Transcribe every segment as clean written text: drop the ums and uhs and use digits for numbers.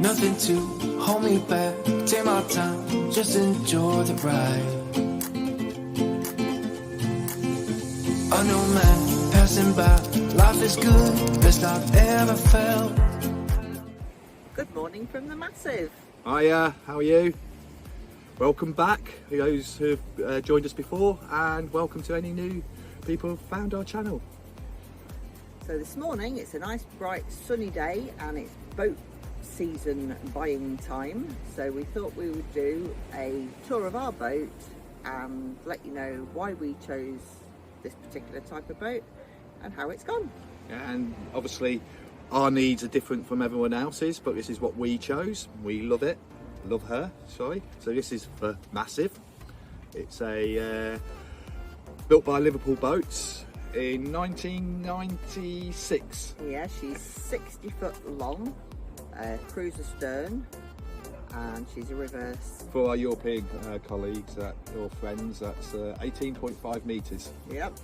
nothing to hold me back. Take my time, just enjoy the ride. A new man passing by, life is good, best I've ever felt. Good morning from the Massive. Hiya, how are you? Welcome back, those who've joined us before, and welcome to any new people who've found our channel. So this morning it's a nice bright sunny day and it's boat season buying time, so we thought we would do a tour of our boat and let you know why we chose this particular type of boat and how it's gone. And obviously our needs are different from everyone else's, but this is what we chose. We love it, love her, sorry. So this is for Massive. It's a built by Liverpool Boats in 1996. Yeah, she's 60 foot long, cruiser stern, and she's a reverse. For our European colleagues or friends, that's 18.5 metres. Yep,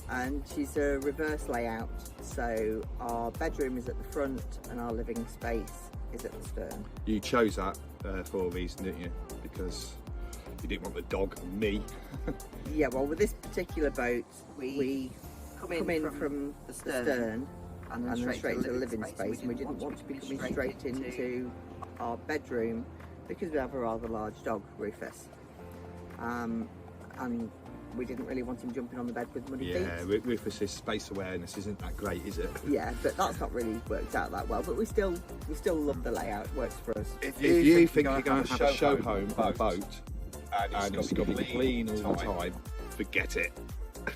and she's a reverse layout, so our bedroom is at the front and our living space is at the stern. You chose that for a reason, didn't you? Because you didn't want the dog and me. Yeah, well, with this particular boat, we come in from the stern and then straight to the living space, and we didn't want to be coming straight into our bedroom because we have a rather large dog, Rufus, and we didn't really want him jumping on the bed with muddy feet. Yeah, Rufus's space awareness isn't that great, is it? Yeah, but that's not really worked out that well, but we still love the layout. It works for us. If you think you're going to have a show home on a boat and it's got to be clean all the time, forget it.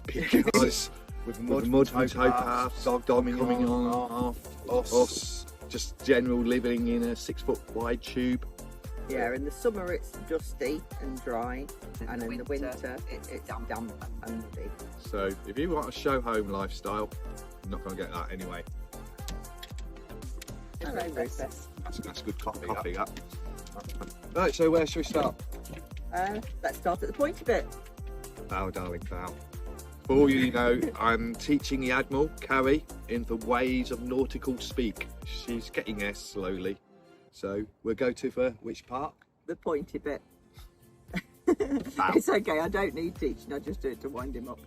Because with mud from towpaths, dog coming on, us, just general living in a 6 foot wide tube. Yeah, in the summer it's dusty and dry, and in the winter it's damp and muddy. So if you want a show home lifestyle, you're not going to get that anyway. Hello, Rufus. That's good coffee, that. Right, so where should we start? Let's start at the pointy bit. Bow, darling, bow. For all you know, I'm teaching the Admiral, Cari, in the ways of nautical speak. She's getting there slowly. So we'll go to for which part? The pointy bit. It's okay, I don't need teaching, I just do it to wind him up.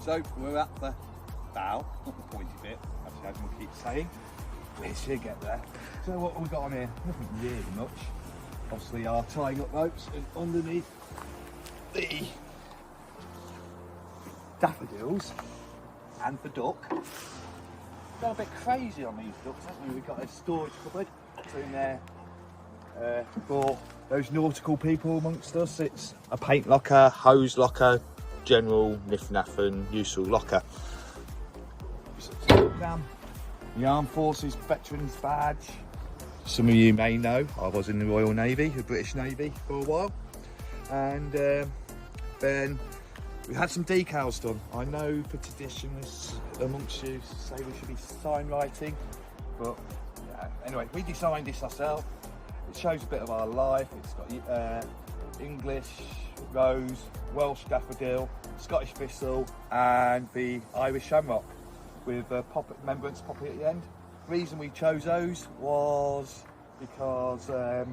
So we're at the bow, not the pointy bit, as the Admiral keeps saying. We should get there. So what have we got on here? Nothing really much. Obviously our tying up ropes, and underneath the daffodils and the duck. Gone a bit crazy on these ducks, haven't we? We've got a storage cupboard in there for those nautical people amongst us. It's a paint locker, hose locker, general niff-naff and useful locker. The Armed Forces Veterans Badge. Some of you may know I was in the Royal Navy, the British Navy, for a while. And then we had some decals done. I know the traditionalists amongst you say we should be sign writing, but yeah. Anyway, we designed this ourselves. It shows a bit of our life. It's got English rose, Welsh daffodil, Scottish thistle, and the Irish shamrock with a remembrance poppy at the end. The reason we chose those was because it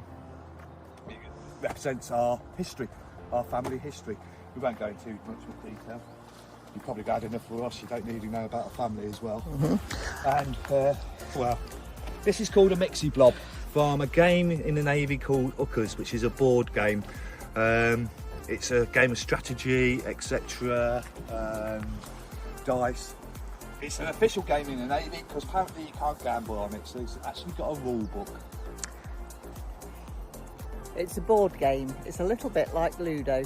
represents our history, our family history. We won't go into too much with detail. You've probably had enough for us. You don't need to know about our family as well. And well, this is called a Mixie Blob from a game in the Navy called Hookers, which is a board game. It's a game of strategy, etc. Dice. It's an official game in the Navy because apparently you can't gamble on it, so it's actually got a rule book. It's a board game. It's a little bit like Ludo.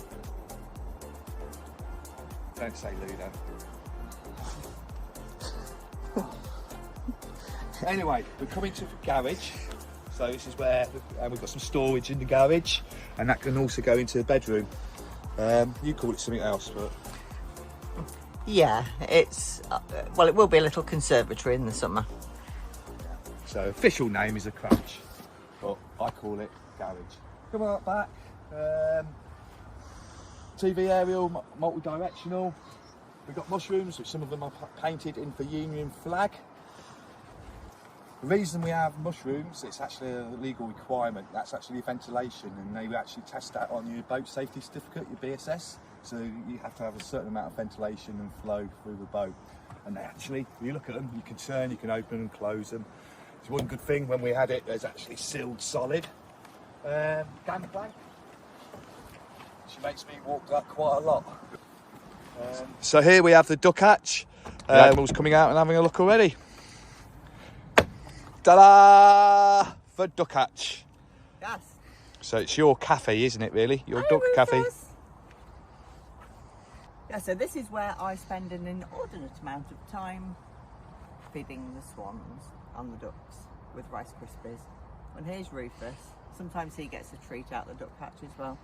Don't say Ludo. Anyway, we're coming to the garage. So this is where we've got some storage in the garage, and that can also go into the bedroom. You call it something else, but... Yeah, it's, well, it will be a little conservatory in the summer. So official name is a Cratch, but I call it garage. Come on up back. TV aerial, multi-directional. We've got mushrooms, which some of them are painted in the Union flag. The reason we have mushrooms, it's actually a legal requirement. That's actually ventilation, and they actually test that on your boat safety certificate, your BSS. So you have to have a certain amount of ventilation and flow through the boat. And they actually, if you look at them, you can turn, you can open and close them. It's one good thing when we had it, there's actually sealed solid. Gangplank. She makes me walk that quite a lot. So here we have the duck hatch. The animals coming out and having a look already. Ta-da! For duck hatch. Yes. So it's your cafe, isn't it, really? Your duck cafe. Yeah, so this is where I spend an inordinate amount of time feeding the swans and the ducks with Rice Krispies. And here's Rufus. Sometimes he gets a treat out the duck hatch as well.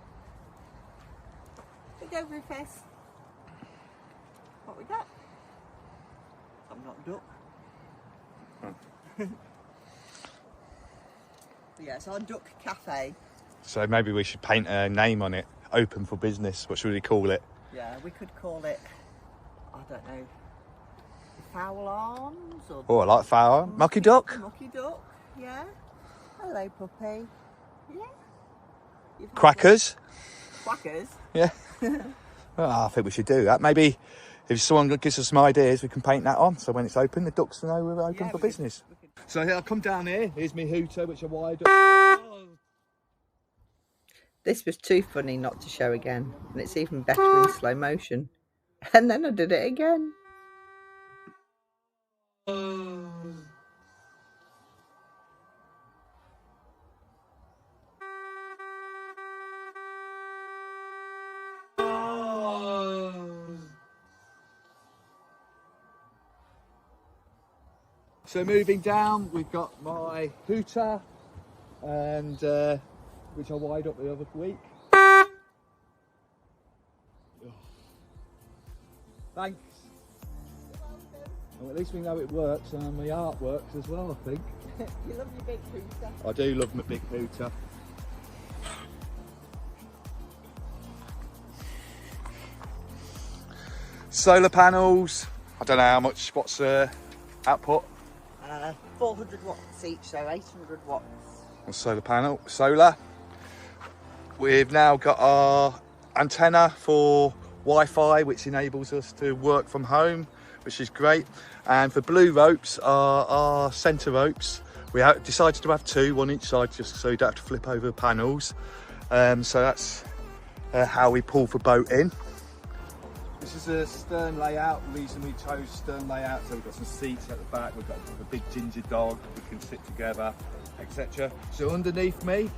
Here you go, Rufus. What we got? I'm not duck. Yeah, it's our duck cafe. So maybe we should paint a name on it. Open for business. What should we call it? Yeah, we could call it, I don't know, Foul Arms or... Oh, I like fowl. Mucky duck. Mucky duck, yeah. Hello, puppy. Yeah. Crackers. Quackers? Yeah. I think we should do that. Maybe if someone gives us some ideas, we can paint that on. So when it's open, the ducks know we're open for business. So here, I'll come down here. Here's my hooter, which I wired up. This was too funny not to show again. And it's even better in slow motion. And then I did it again. So moving down, we've got my hooter, and which I wired up the other week. Thanks. Well, at least we know it works, and my art works as well, I think. You love your big hooter. I do love my big hooter. Solar panels. I don't know how much. What's output? 400 watts each, so 800 watts. A solar panel. Solar. We've now got our antenna for Wi-Fi, which enables us to work from home, which is great. And for blue ropes, our centre ropes, we decided to have two, one each side, just so you don't have to flip over the panels. So that's how we pull the boat in. This is a stern layout. The reason we chose stern layout, so we've got some seats at the back, we've got a big ginger dog, we can sit together, etc. So underneath me,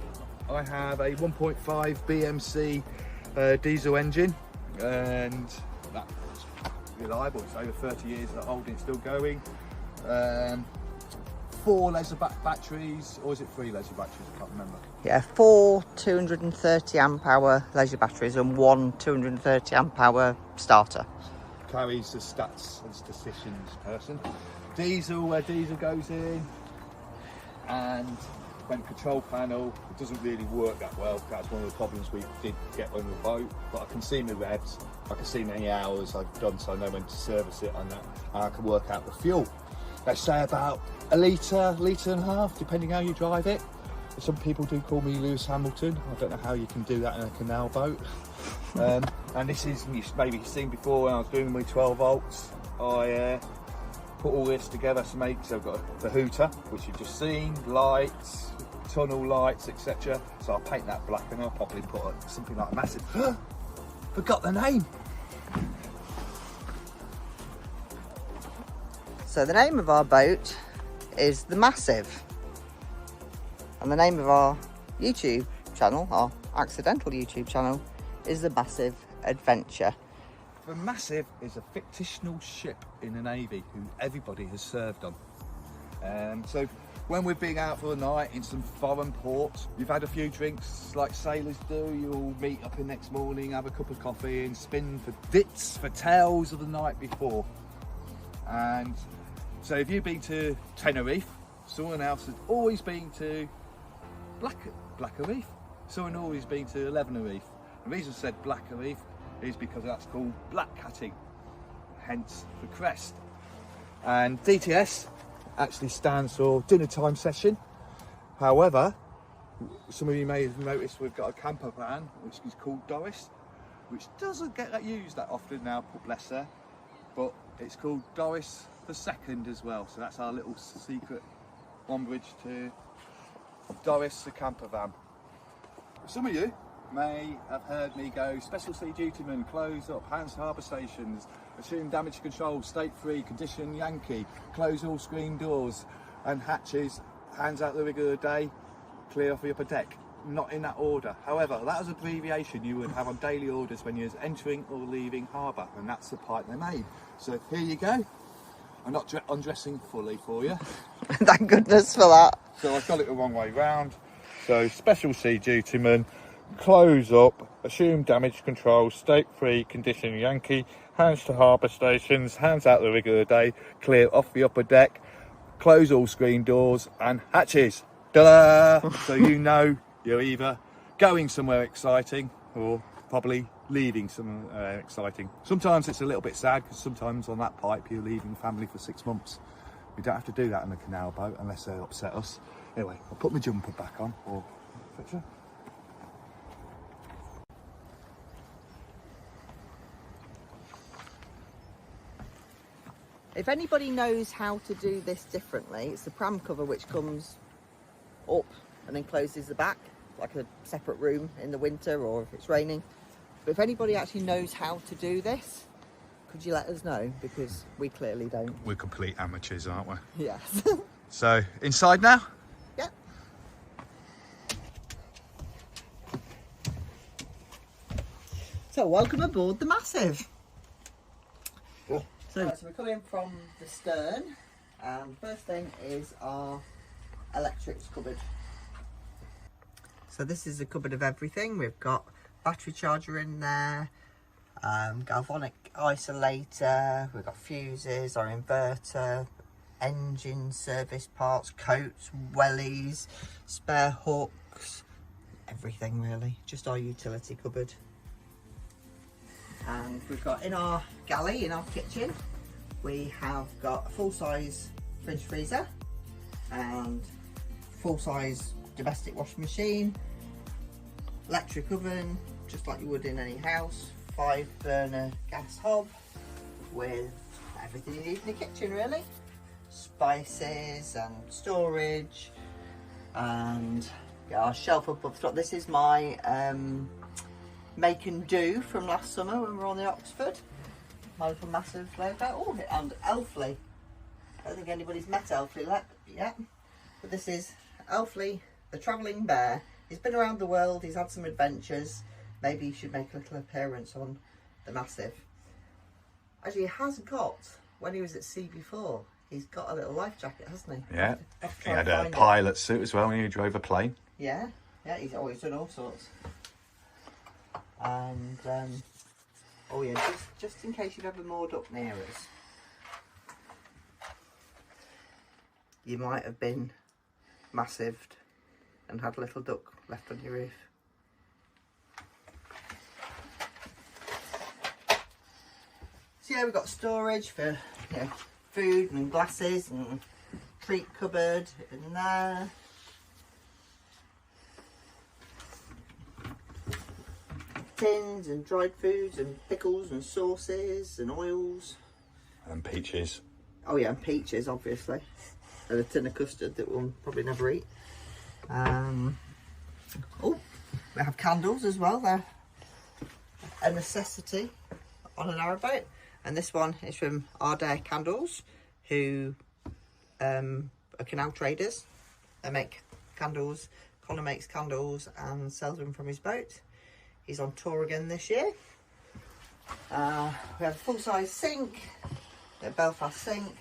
I have a 1.5 BMC diesel engine, and that's reliable. It's over 30 years old and it's still going. 4 leisure batteries, or is it 3 leisure batteries? I can't remember. Yeah, 4 230 amp hour leisure batteries and 1 230 amp hour starter. Carries the stats and statistics person. Diesel, where diesel goes in, and when control panel, it doesn't really work that well. That's one of the problems we did get on the boat, but I can see my revs, I can see many hours I've done, so I know when to service it on that, and I can work out the fuel. They say about a litre, litre and a half, depending how you drive it. Some people do call me Lewis Hamilton. I don't know how you can do that in a canal boat. And this is, maybe you've seen before when I was doing my 12 volts, I put all this together to make, so I've got the hooter, which you've just seen, lights, tunnel lights, etc. So I'll paint that black and I'll probably put something like massive. Forgot the name. So the name of our boat is The Massive. And the name of our YouTube channel, our accidental YouTube channel, is The Massive Adventure. The Massive is a fictional ship in the Navy who everybody has served on. So when we've been out for the night in some foreign port, you've had a few drinks like sailors do, you'll meet up the next morning, have a cup of coffee and spin for bits, for tales of the night before. And so if you've been to Tenerife, someone else has always been to Blacker Reef. Someone always been to Lebanon Reef. The reason I said Blacker Reef is because that's called black catting, hence the crest. And DTS actually stands for dinner time session. However, some of you may have noticed we've got a camper van which is called Doris, which doesn't get used that often now, bless her, but it's called Doris the Second as well. So that's our little secret one bridge to Doris the camper van. Some of you may have heard me go special sea dutyman, close up, hands to harbour stations, assume damage control, state free, condition Yankee, close all screen doors and hatches, hands out the rig of the day, clear off the upper deck. Not in that order. However, that was an abbreviation you would have on daily orders when you're entering or leaving harbour, and that's the pipe they made. So here you go. I'm not undressing fully for you. Thank goodness for that. So I've got it the wrong way round. So special sea dutyman, close up, assume damage control, state free, condition Yankee, hands to harbour stations, hands out the rig of the day, clear off the upper deck, close all screen doors and hatches. Ta-da! So you know you're either going somewhere exciting or probably leaving somewhere exciting. Sometimes it's a little bit sad because sometimes on that pipe you're leaving family for 6 months. We don't have to do that on the canal boat unless they upset us. Anyway, I'll put my jumper back on or fix it. If anybody knows how to do this differently, it's the pram cover which comes up and then closes the back, like a separate room in the winter or if it's raining. But if anybody actually knows how to do this, could you let us know? Because we clearly don't. We're complete amateurs, aren't we? Yes. So, inside now? Yeah. So, welcome aboard the Massive. Oh. So we're coming from the stern, and first thing is our electrics cupboard. So this is a cupboard of everything. We've got battery charger in there, galvanic isolator, we've got fuses, our inverter, engine service parts, coats, wellies, spare hooks, everything really, just our utility cupboard. And we've got in our galley, in our kitchen, we have got a full-size fridge freezer and full-size domestic washing machine, electric oven, just like you would in any house, 5-burner gas hob with everything you need in the kitchen really, spices and storage, and our shelf above top. This is my make and do from last summer when we were on the Oxford. My little Massive logo. Oh, and Elfley. I don't think anybody's met Elfley yet. But this is Elfley, the travelling bear. He's been around the world, he's had some adventures. Maybe he should make a little appearance on the Massive. Actually, he has got, when he was at sea before, he's got a little life jacket, hasn't he? Yeah. He had a pilot suit as well when he drove a plane. Yeah. Yeah, he's always done all sorts. And oh yeah, just in case you've ever moored up near us, you might have been massived and had a little duck left on your roof. So yeah, we've got storage for food and glasses and treat cupboard in there. Tins and dried foods and pickles and sauces and oils. And peaches. Oh yeah, and peaches obviously. And a tin of custard that we'll probably never eat. Oh, we have candles as well. They're a necessity on a narrowboat. And this one is from Ardea Candles, who are Canal traders. They make candles. Connor makes candles and sells them from his boat. He's on tour again this year. We have a full-size sink, a Belfast sink,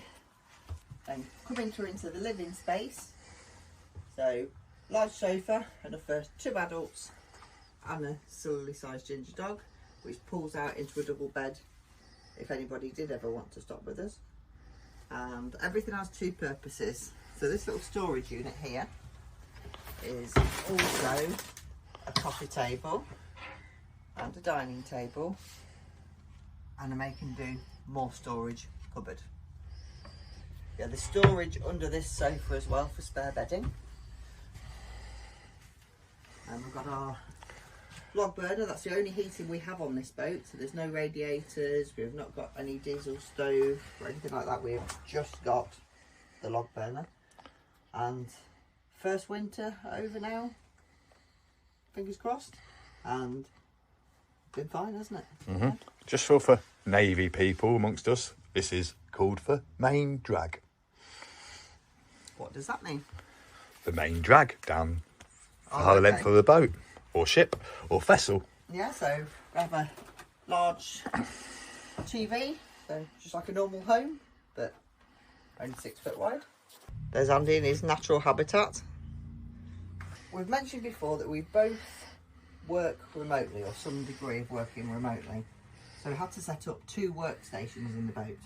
and coming through into the living space. So, large sofa, enough for 2 adults and a silly sized ginger dog, which pulls out into a double bed if anybody did ever want to stop with us. And everything has 2 purposes. So this little storage unit here is also a coffee table and a dining table and a make and do more storage cupboard. Yeah, there's storage under this sofa as well for spare bedding. And we've got our log burner. That's the only heating we have on this boat, so there's no radiators, we've not got any diesel stove or anything like that. We've just got the log burner. And first winter over now, fingers crossed, and been fine, hasn't it? Just for Navy people amongst us, this is called for main drag. What does that mean? The main drag down the length of the boat, or ship, or vessel. Yeah, so we have a large TV, so just like a normal home, but only 6 foot wide. There's Andy in his natural habitat. We've mentioned before that we both work remotely, or some degree of working remotely. So we had to set up 2 workstations in the boat.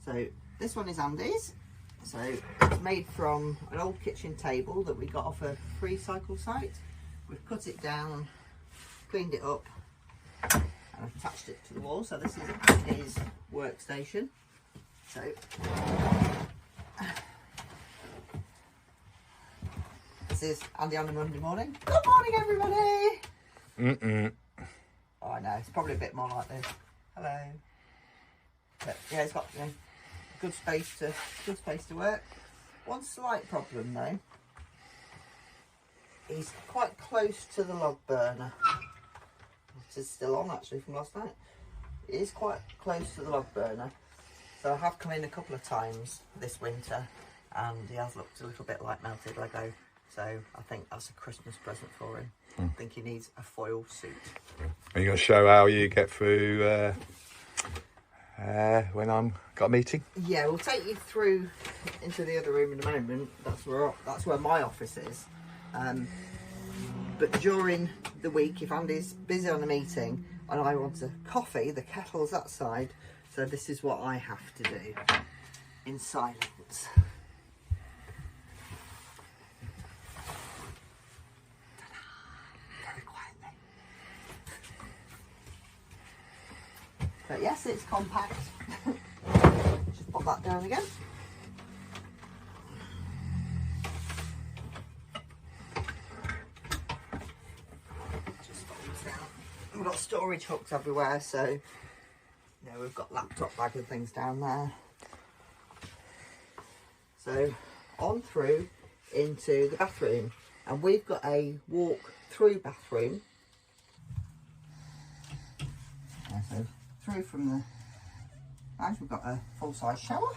So this one is Andy's. So it's made from an old kitchen table that we got off a free cycle site. We've cut it down, cleaned it up, and attached it to the wall. So this is Andy's workstation. So this is Andy on a Monday morning. Good morning, everybody. Oh, I know, it's probably a bit more like this. Hello. But yeah, it's got, you know, good space to work. One slight problem though, he's quite close to the log burner, which is still on actually from last night. It is quite close to the log burner, so I have come in a couple of times this winter, and he has looked a little bit like melted Lego. So I think that's a Christmas present for him. I think he needs a foil suit. Are you going to show how you get through when I'm got a meeting? Yeah, we'll take you through into the other room in a moment. That's where my office is. But during the week, if Andy's busy on a meeting and I want a coffee, the kettle's that side. So this is what I have to do in silence. But yes, it's compact. Just pop that down again. Just folds down. We've got storage hooks everywhere, so you know, we've got laptop bag and things down there. So on through into the bathroom, and we've got a walk-through bathroom. So through from the house, we've got a full-size shower.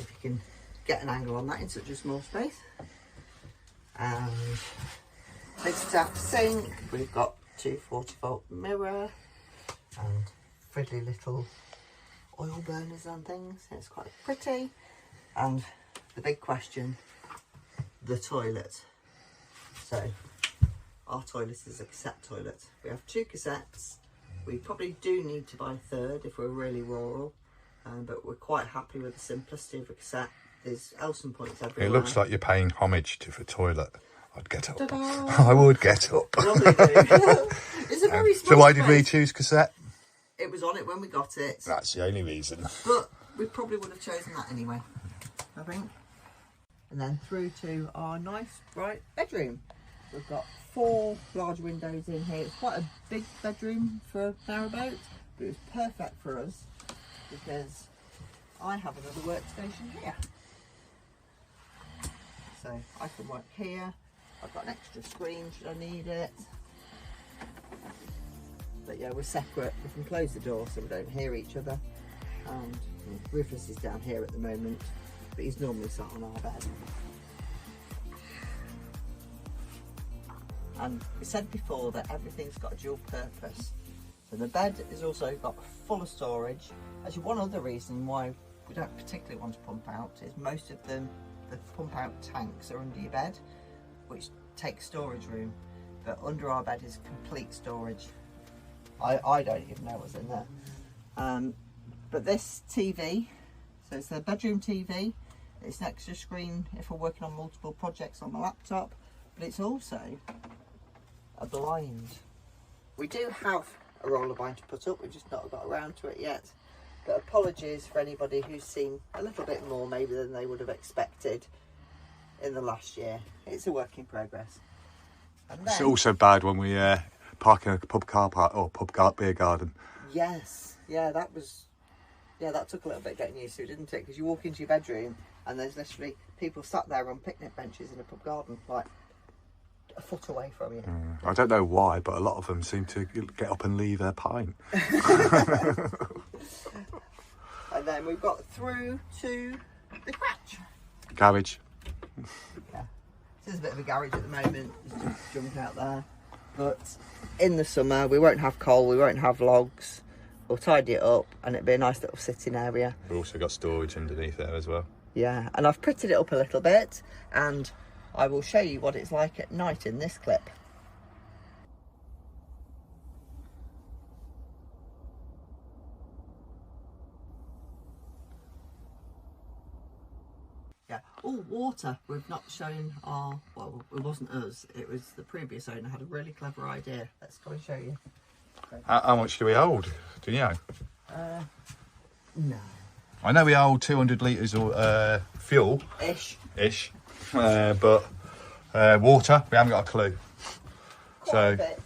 If you can get an angle on that in such a small space. And big staff sink. We've got 2 40-volt mirror and fiddly little oil burners and things. It's quite pretty. And the big question, the toilet. So our toilet is a cassette toilet. We have 2 cassettes. We probably do need to buy a third if we're really rural, but we're quite happy with the simplicity of a cassette. There's Elson points everywhere. It looks like you're paying homage to the toilet. I'd get up. Ta-da! I would get up. Lovely do. It's a very small So why did we space. choose cassette? It was on it when we got it. That's the only reason. But we probably would have chosen that anyway, I think. And then through to our nice bright bedroom. We've got 4 large windows in here. It's quite a big bedroom for a narrowboat, but it was perfect for us because I have another workstation here. So I can work here. I've got an extra screen should I need it. But yeah, we're separate. We can close the door so we don't hear each other. And Rufus is down here at the moment, but he's normally sat on our bed. And we said before that everything's got a dual purpose. So the bed is also got full of storage. Actually, one other reason why we don't particularly want to pump out is most of them, the pump out tanks are under your bed, which takes storage room. But under our bed is complete storage. I don't even know what's in there. But this TV, so it's a bedroom TV. It's an extra screen if we're working on multiple projects on my laptop, but it's also a blind. We do have a roller blind to put up, we've just not got around to it yet. But apologies for anybody who's seen a little bit more maybe than they would have expected in the last year. It's a work in progress. And then, It's also bad when we park in a pub car park or beer garden. yes, yeah, that took a little bit getting used to, didn't it? Because you walk into your bedroom and there's literally people sat there on picnic benches in a pub garden, like a foot away from you. I don't know why, but a lot of them seem to get up and leave their pint. And then we've got through to the Cratch. Garage. Yeah, this is a bit of a garage at the moment. There's just junk out there. But in the summer, we won't have coal, we won't have logs. We'll tidy it up and it'll be a nice little sitting area. We've also got storage underneath there as well. Yeah, and I've prettied it up a little bit and I will show you what it's like at night in this clip. Yeah, oh, water. We've not shown our, well, it wasn't us, it was the previous owner had a really clever idea. Let's go and show you. How much do we hold? Do you know? No. I know we hold 200 litres of fuel. Ish. But water, we haven't got a clue. Quite a bit.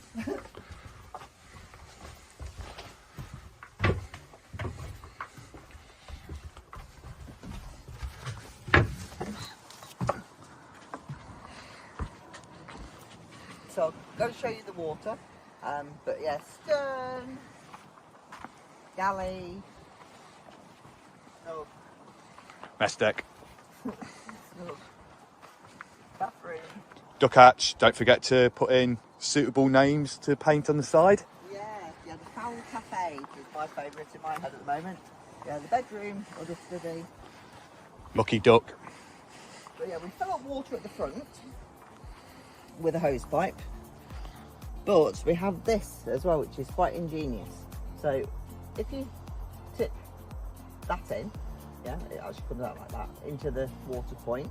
So I'm going to show you the water, but yeah, stern, galley, snug, Mess deck. snug, bathroom. Duck hatch. Don't forget to put in suitable names to paint on the side. Yeah, the Fowl Cafe is my favourite in my head at the moment. Yeah, the bedroom or the study. Lucky duck. But yeah, we fill up water at the front with a hose pipe, but we have this as well, which is quite ingenious. So if you tip that in, yeah, it actually comes out like that into the water point.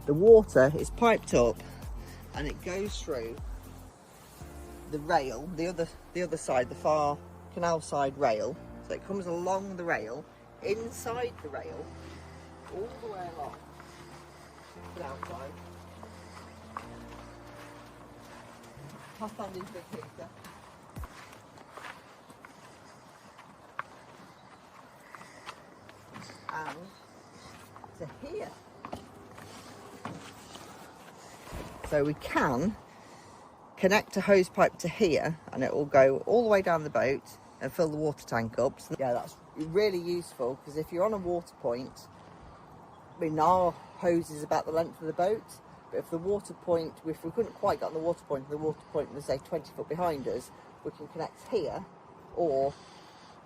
The water is piped up and it goes through the rail, the other side, the far canal side rail. So it comes along the rail, inside the rail, all the way along to the outside. Hop on this Big Hooter. And to here. So we can connect a hose pipe to here and it will go all the way down the boat and fill the water tank up. So yeah, that's really useful because if you're on a water point, I mean, our hose is about the length of the boat, but if the water point, if we couldn't quite get on the water point and the water point was say 20 foot behind us, we can connect here or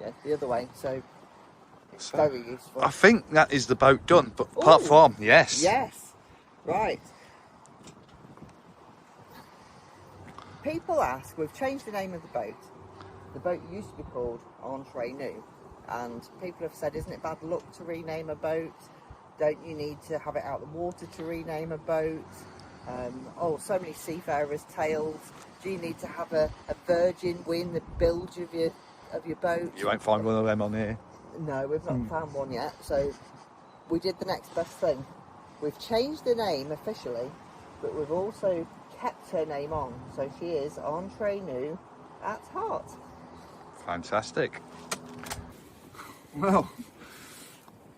yeah, the other way. So it's very useful. I think that is the boat done, but apart from, yes. Yes, right. People ask, we've changed the name of the boat. The boat used to be called Entree New, and people have said, isn't it bad luck to rename a boat? Don't you need to have it out of the water to rename a boat? Oh, so many seafarers' tales. Do you need to have a virgin win the bilge of your boat? You won't find one of them on here. No, we've not found one yet, so we did the next best thing. We've changed the name officially, but we've also kept her name on, so she is Entree New at heart. Fantastic. Well,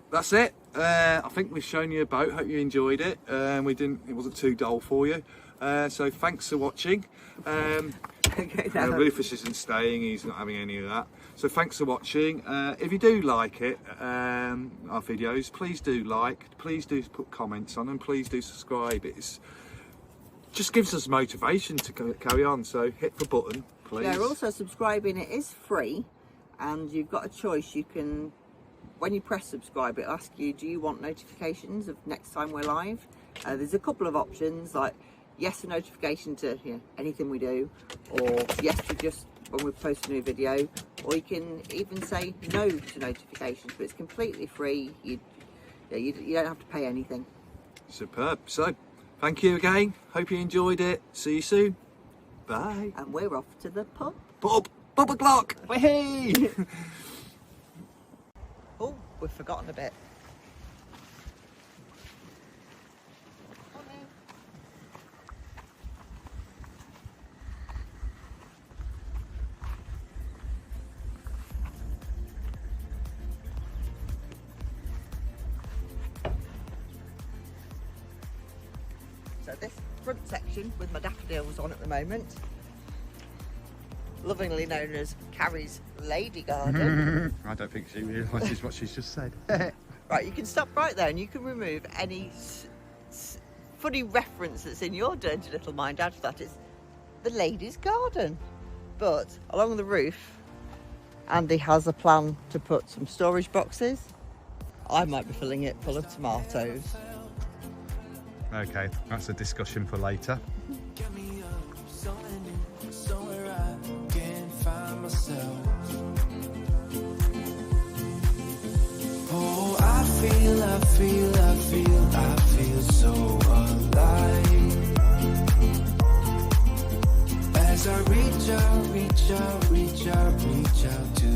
that's it. I think we've shown you a boat. Hope you enjoyed it. It wasn't too dull for you. So thanks for watching. Rufus isn't staying, he's not having any of that. So thanks for watching. If you do like it, our videos, please do like, please do put comments on, and please do subscribe. It's just gives us motivation to carry on. So hit the button, please. Yeah, also subscribing, it is free, and you've got a choice. You can, when you press subscribe, it'll ask you, do you want notifications of next time we're live? There's a couple of options, like yes to notification to anything we do, or yes to just when we post a new video, or you can even say no to notifications, but it's completely free. You don't have to pay anything. Superb. So thank you again, hope you enjoyed it. See you soon. Bye. And we're off to the pub. Pub o'clock. Hey. we've forgotten a bit. So this front section with my daffodils on at the moment, lovingly known as Carrie's Lady Garden. I don't think she realises what she's just said. Right, you can stop right there and you can remove any funny reference that's in your dirty little mind out of that. It's the ladies' garden. But along the roof, Andy has a plan to put some storage boxes. I might be filling it full of tomatoes. Okay, that's a discussion for later. Get me up, something new, somewhere I can find myself. Oh, I feel so alive. As I reach out to